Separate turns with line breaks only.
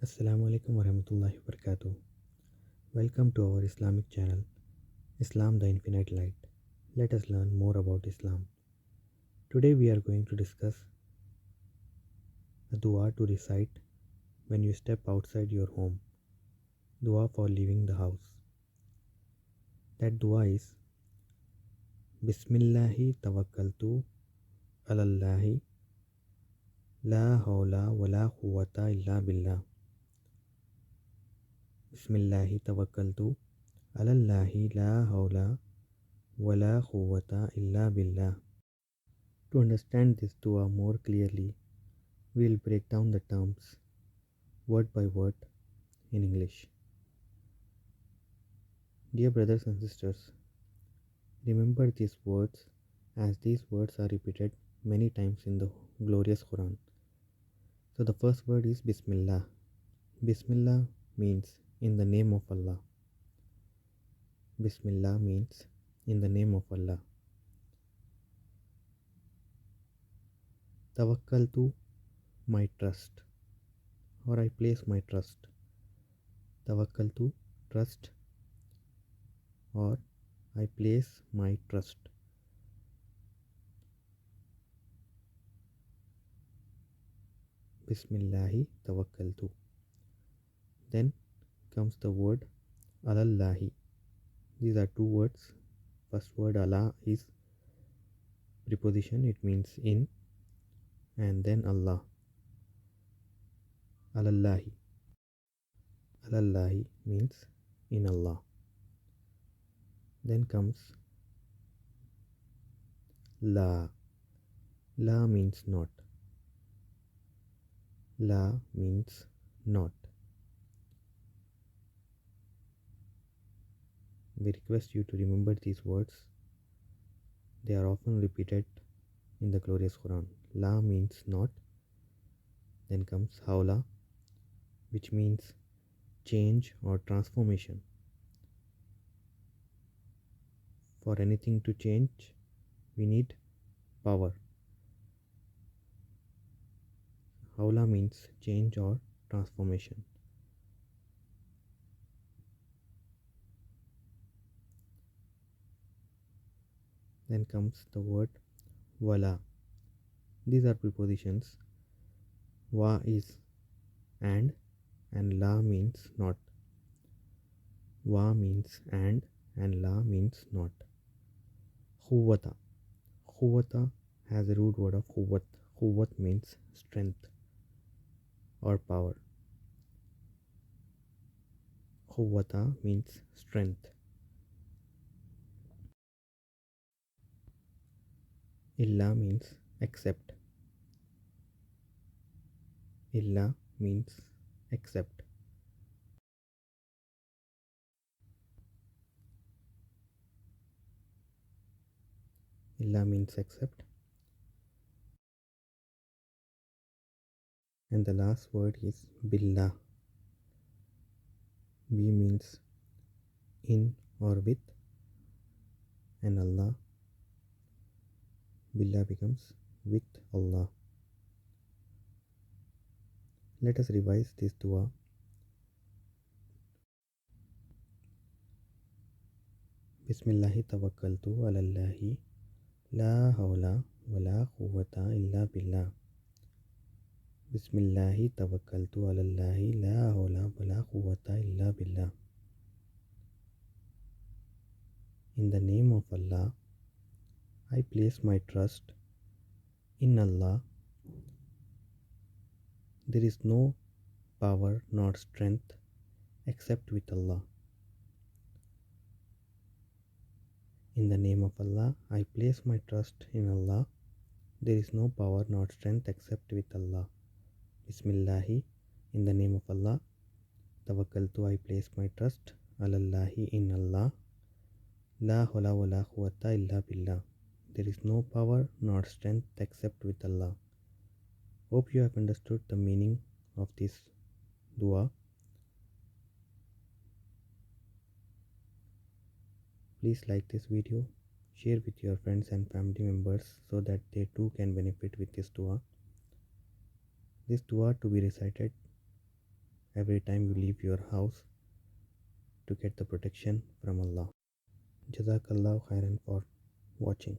Assalamu alaikum warahmatullahi wabarakatuh. Welcome to our Islamic channel, Islam the Infinite Light. Let us learn more about Islam. Today we are going to discuss a dua to recite when you step outside your home, dua for leaving the house. That dua is Bismillahi Tawakkaltu Alallah La hawla wa la quwwata illa billah. Bismillahi Tawakkaltu Alallah La hawla wa la quwwata illa billah. To understand this dua more clearly, we'll break down the terms word by word in English. Dear brothers and sisters, remember these words as these words are repeated many times in the glorious Quran. So the first word is Bismillah. Bismillah means in the name of Allah. Bismillah means in the name of Allah. Tawakkaltu, my trust, or I place my trust. Tawakkaltu, trust, or I place my trust. Bismillahi Tawakkaltu. Then comes the word Alallahi. These are two words. First word Allah is preposition, it means in, and then Allah. Alallahi. Alallahi means in Allah. Then comes La. La means not. La means not. We request you to remember these words. They are often repeated in the glorious Quran. La means not. Then comes Hawla, which means change or transformation. For anything to change, we need power. Hawla means change or transformation. Then comes the word Wala. These are prepositions. Wa is and La means not. Wa means and La means not. Khuwata. Khuwata has a root word of khuwat. Khuwat means strength or power. Khuwata means strength. Illa means except. Illa means except. Illa means except. And the last word is Billah. B means in or with, and Allah. Billah becomes with Allah. Let us revise this dua. Bismillahi Tawakkaltu Alallah La hawla wa la quwwata illa billah. Bismillahi Tawakkaltu Alallah La hawla wa la quwwata illa billah. In the name of Allah, I place my trust in Allah. There is no power nor strength except with Allah. In the name of Allah, I place my trust in Allah. There is no power nor strength except with Allah. Bismillahi, in the name of Allah. Tawakkaltu, I place my trust. Alallahi, in Allah. La hawla wa la quwwata illa billah. There is no power nor strength except with Allah. Hope you have understood the meaning of this dua. Please like this video, share with your friends and family members so that they too can benefit with this dua. This dua to be recited every time you leave your house to get the protection from Allah. Jazakallah khairan for watching.